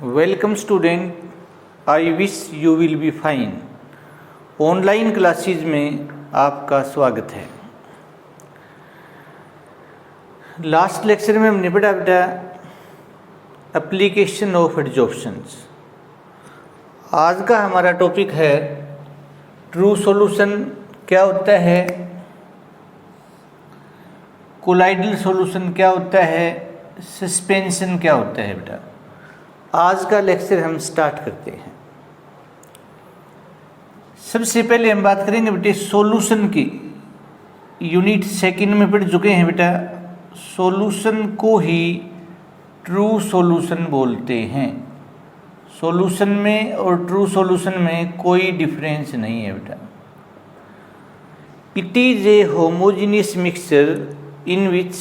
Welcome student, I wish you will be fine. Online classes में आपका स्वागत है। लास्ट लेक्चर में हमने पढ़ा बेटा एप्लीकेशन ऑफ एडजॉर्प्शंस। आज का हमारा टॉपिक है ट्रू सॉल्यूशन क्या होता है, कोलाइडल सॉल्यूशन क्या होता है, सस्पेंशन क्या होता है। बेटा आज का लेक्चर हम स्टार्ट करते हैं। सबसे पहले हम बात करेंगे बेटे सॉल्यूशन की। यूनिट सेकंड में पढ़ चुके हैं बेटा, सॉल्यूशन को ही ट्रू सॉल्यूशन बोलते हैं। सॉल्यूशन में और ट्रू सॉल्यूशन में कोई डिफरेंस नहीं है बेटा। It is A homogeneous mixture in which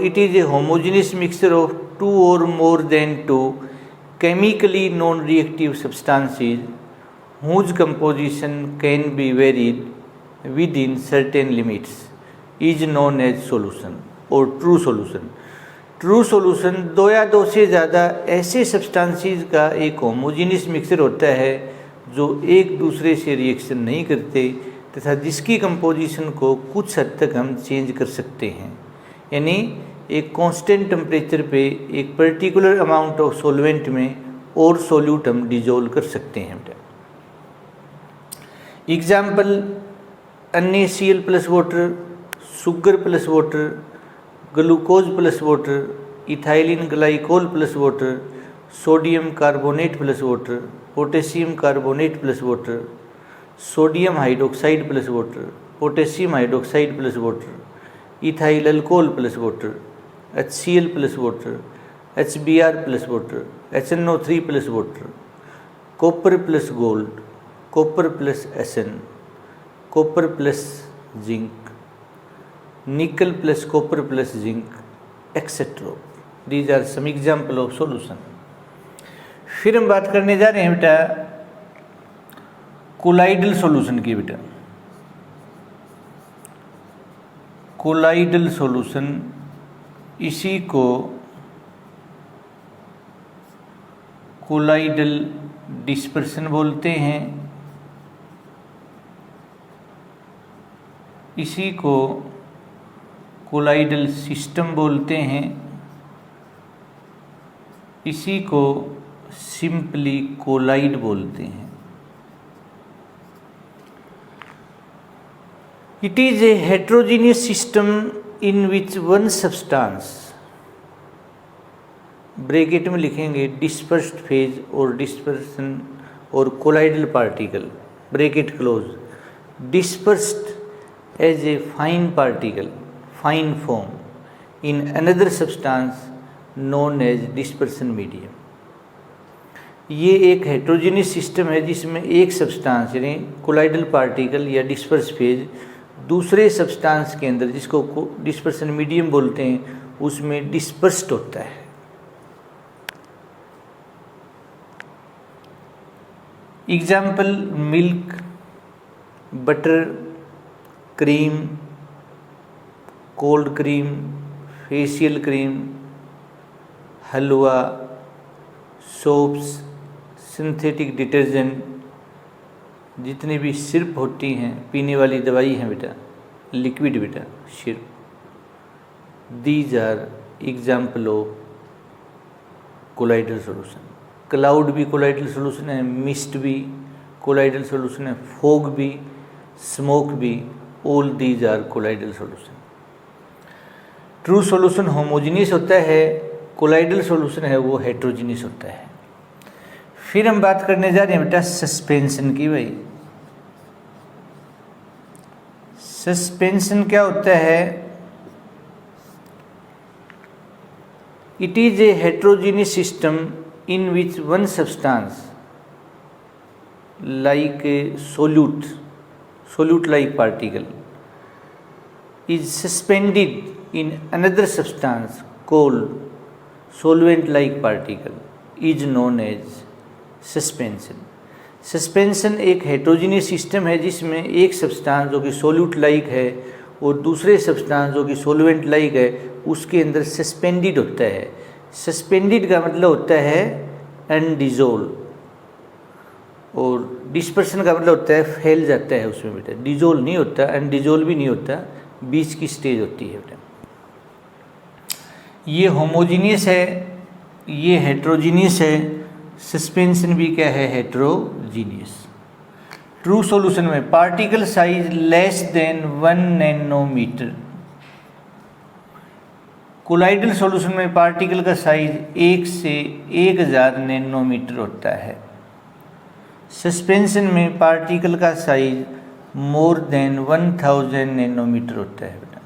it is a homogeneous mixture of two or more than two chemically non-reactive substances whose composition can be varied within certain limits is known as solution or true solution। True solution दो या दो से ज़्यादा ऐसे substances का एक homogeneous mixture होता है जो एक दूसरे से रिएक्शन नहीं करते तथा जिसकी कंपोजिशन को कुछ हद तक हम चेंज कर सकते हैं, यानी एक कांस्टेंट टेम्परेचर पे एक पर्टिकुलर अमाउंट ऑफ सॉल्वेंट में और सॉल्यूट हम डिजोल्व कर सकते हैं। Example NaCl plus water, sugar plus water, glucose plus water, ethylene glycol plus water, sodium carbonate plus water, potassium carbonate plus water, sodium hydroxide plus water, potassium hydroxide plus water, ethyl alcohol plus water, HCl plus water, HBr plus water, HNO3 plus water, copper plus gold, copper plus Sn, copper plus zinc, nickel plus copper plus zinc etcetera. These are some example of solution. फिर हम बात करने जा रहे हैं बेटा colloidal solution की। बेटा कोलाइडल सॉल्यूशन, इसी को कोलाइडल डिस्पर्सन बोलते हैं, इसी को कोलाइडल सिस्टम बोलते हैं, इसी को सिंपली कोलाइड बोलते हैं। It is a heterogeneous system in which one substance, bracket में लिखेंगे डिस्पर्स्ड फेज और डिस्पर्सन और colloidal particle, bracket close, dispersed as a fine particle, fine form in another substance known as dispersion medium. ये एक heterogeneous system है जिसमें एक substance यानी कोलाइडल पार्टिकल या डिस्पर्स फेज दूसरे सब्सटेंस के अंदर, जिसको डिस्पर्सन मीडियम बोलते हैं, उसमें डिस्पर्स्ड होता है। Example milk, butter, cream, cold cream, facial cream, हलवा, सोप्स, सिंथेटिक डिटर्जेंट, जितनी भी सिरप होती हैं, पीने वाली दवाई हैं बेटा, लिक्विड बेटा syrup, these are example of colloidal solution. Cloud भी कोलाइडल सॉल्यूशन है, मिस्ट भी कोलाइडल सॉल्यूशन है, फॉग भी, स्मोक भी, all these are colloidal solution. True solution homogeneous होता है, कोलाइडल सॉल्यूशन है वो हेटेरोजेनियस होता है। फिर हम बात करने जा रहे हैं बेटा सस्पेंशन की। भाई सस्पेंशन क्या होता है? It is A heterogeneous system in which one substance like a solute like particle is suspended in another substance called solvent like particle is known as suspension। Suspension एक हेटेरोजेनियस सिस्टम है जिसमें एक substance जो कि solute like है और दूसरे substance जो कि सोलवेंट लाइक है उसके अंदर सस्पेंडेड होता है। सस्पेंडेड का मतलब होता है अनडिजोल्व, और डिस्पर्सन का मतलब होता है फैल जाता है उसमें बेटा, डिजोल्व नहीं होता, अनडिजोल्व भी नहीं होता, बीच की स्टेज होती है बेटा। ये होमोजीनियस है, ये हेट्रोजीनियस है, सस्पेंशन भी क्या है, हेट्रोजीनियस। ट्रू सॉल्यूशन में particle size less than 1 nanometer, colloidal solution में पार्टिकल का साइज 1 से 1000 नैनोमीटर होता है। सस्पेंशन में पार्टिकल का साइज मोर देन 1000 नैनोमीटर होता है बेटा।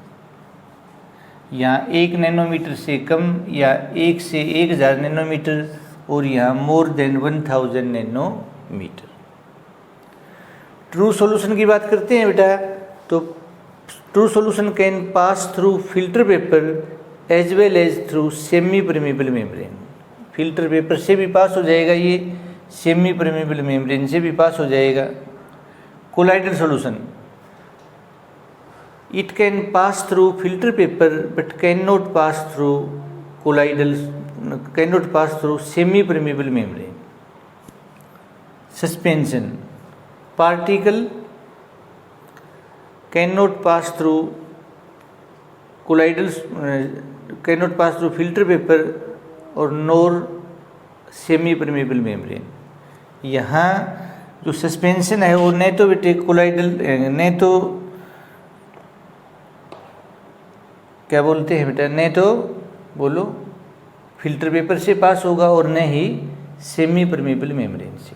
यहाँ 1 नैनोमीटर से कम या 1 से 1000 नैनोमीटर, और यहाँ more than 1000 nanometer. True solution की बात करते हैं बेटा, तो true solution can pass through filter paper as well as through semi permeable membrane. Filter paper से भी पास हो जाएगा, ये सेमी परमेबल मेम्ब्रेन से भी पास हो जाएगा। Colloidal solution, it can pass through filter paper but can not pass through colloidal, can not pass through semi permeable membrane. Suspension, particle can not pass through colloidal, can not pass through filter paper और नोर semi permeable membrane. यहाँ जो suspension है वो न तो बेटे colloidal, न तो क्या बोलते हैं बेटा, न तो बोलो फिल्टर पेपर से पास होगा और न ही सेमी परमेबल मेम्ब्रेन से।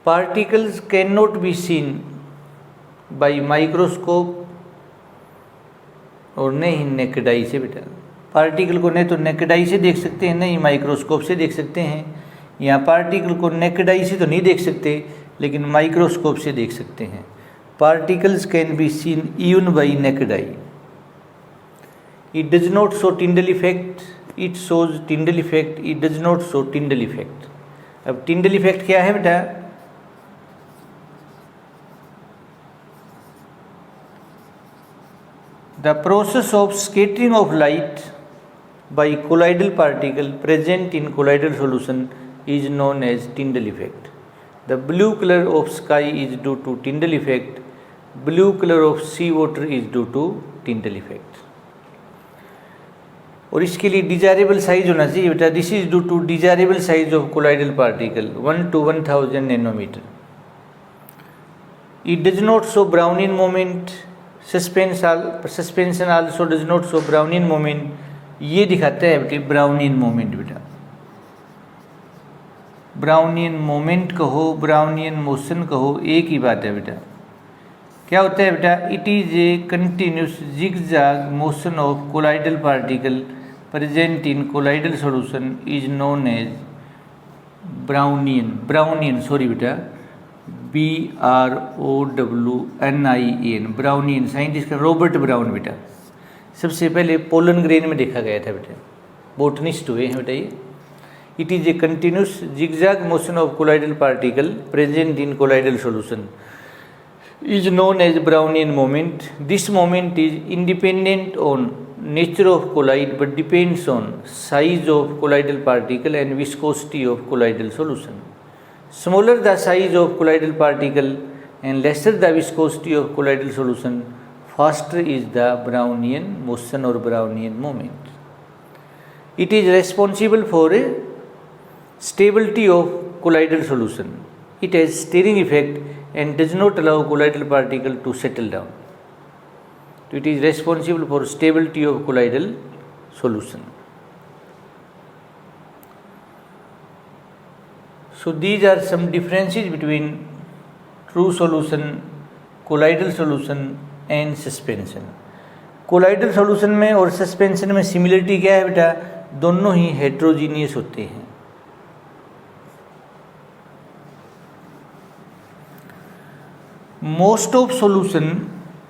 Particles can not be seen by microscope और न ही नेकेड आई से बेटा। पार्टिकल को न तो नेकेड आई से देख सकते हैं, न ही माइक्रोस्कोप से देख सकते हैं। यहाँ पार्टिकल को नेकेड आई से तो नहीं देख सकते, लेकिन माइक्रोस्कोप से देख सकते हैं। Particles can be seen even bye naked eye. It does not show Tyndall effect, it shows Tyndall effect, it does not show Tyndall effect. अब टिंडल इफेक्ट क्या है बेटा, the process of scattering of light by colloidal particle present in colloidal solution is known as Tyndall effect. The blue color of sky is due to Tyndall effect. Blue color of sea water is due to Tyndall effect. और इसके लिए desirable size होना चाहिए बेटा। This is due to desirable size of colloidal particle 1 to 1000 nanometer. It does not show Brownian movement, suspension also does not show Brownian movement. ये दिखाता है बेटे ब्राउनियन मोमेंट बेटा। ब्राउनियन मोमेंट कहो, ब्राउनियन मोशन कहो, एक ही बात है बेटा। क्या होता है बेटा, it is a continuous zigzag motion of colloidal particle present in colloidal solution is known as Brownian sorry बेटा, BROWNIAN, ब्राउनियन। साइंटिस्ट का रॉबर्ट ब्राउन बेटा। सबसे पहले पोलन ग्रेन में देखा गया था बेटा, बोटनिस्ट हुए हैं बेटा ये। It is a continuous zigzag motion of colloidal particle present in colloidal solution is known as Brownian moment. This moment is independent on nature of colloid but depends on size of colloidal particle and viscosity of colloidal solution. Smaller the size of colloidal particle and lesser the viscosity of colloidal solution, faster is the Brownian motion or Brownian moment. It is responsible for a stability of colloidal solution. It has steering effect and does not allow colloidal particle to settle down. So it is responsible for stability of colloidal solution. So these are some differences between true solution, colloidal solution and suspension. colloidal solution में और suspension में similarity क्या है बेटा, दोनों ही heterogeneous होते हैं। Most of solution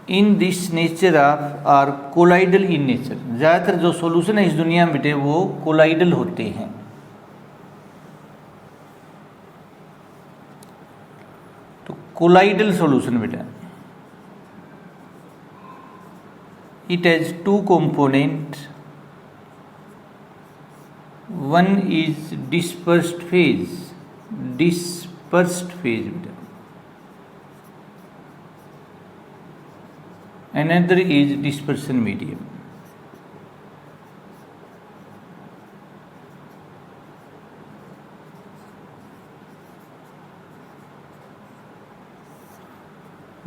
in this nature are colloidal in nature. ज़्यादातर जो solution है इस दुनिया में बेटे वो colloidal होते हैं। तो colloidal solution बेटा, it has two components, one is dispersed phase बेटा, another is dispersion medium.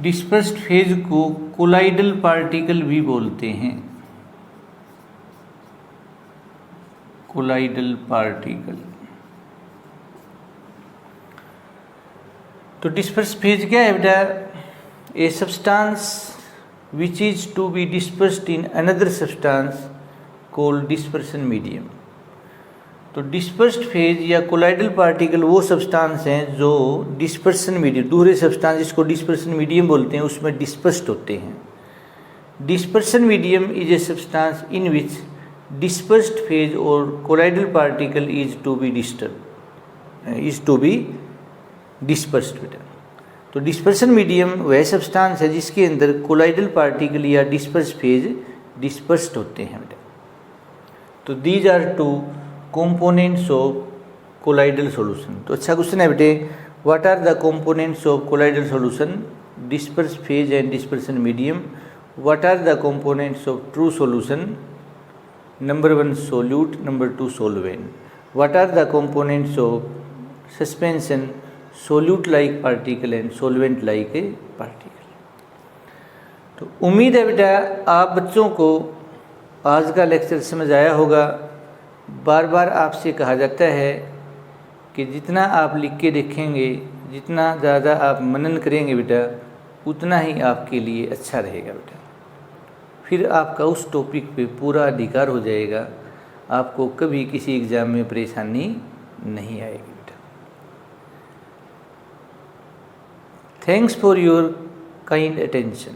Dispersed phase को कोलाइडल पार्टिकल भी बोलते हैं, कोलाइडल पार्टिकल। तो डिस्पर्स्ड फेज क्या है बेटा? A substance which is to be dispersed in another substance called dispersion medium। तो डिस्पर्स्ड फेज या कोलाइडल पार्टिकल वो सब्सटेंस हैं जो डिस्पर्सन मीडियम, दूसरे सब्सटेंस जिसको डिस्पर्सन मीडियम बोलते हैं, उसमें डिस्पर्स्ड होते हैं। Dispersion medium is a substance in which dispersed phase और colloidal particle is to be dispersed बेटा। तो डिस्पर्सन मीडियम वह सब्सटेंस है जिसके अंदर कोलाइडल पार्टिकल या डिस्पर्स फेज डिस्पर्स्ड होते हैं बेटा। तो these are two components of colloidal solution. तो अच्छा क्वेश्चन है बेटे, what are the components of colloidal solution? Disperse phase and dispersion medium. What are the components of true solution? Number 1 solute, number 2 solvent. What are the components of suspension? Solute like particle and solvent like a particle. तो उम्मीद है बेटा आप बच्चों को आज का lecture समझ आया होगा। बार बार आपसे कहा जाता है कि जितना आप लिख के देखेंगे, जितना ज़्यादा आप मनन करेंगे बेटा, उतना ही आपके लिए अच्छा रहेगा बेटा। फिर आपका उस टॉपिक पे पूरा अधिकार हो जाएगा, आपको कभी किसी एग्ज़ाम में परेशानी नहीं आएगी बेटा। Thanks for your kind attention.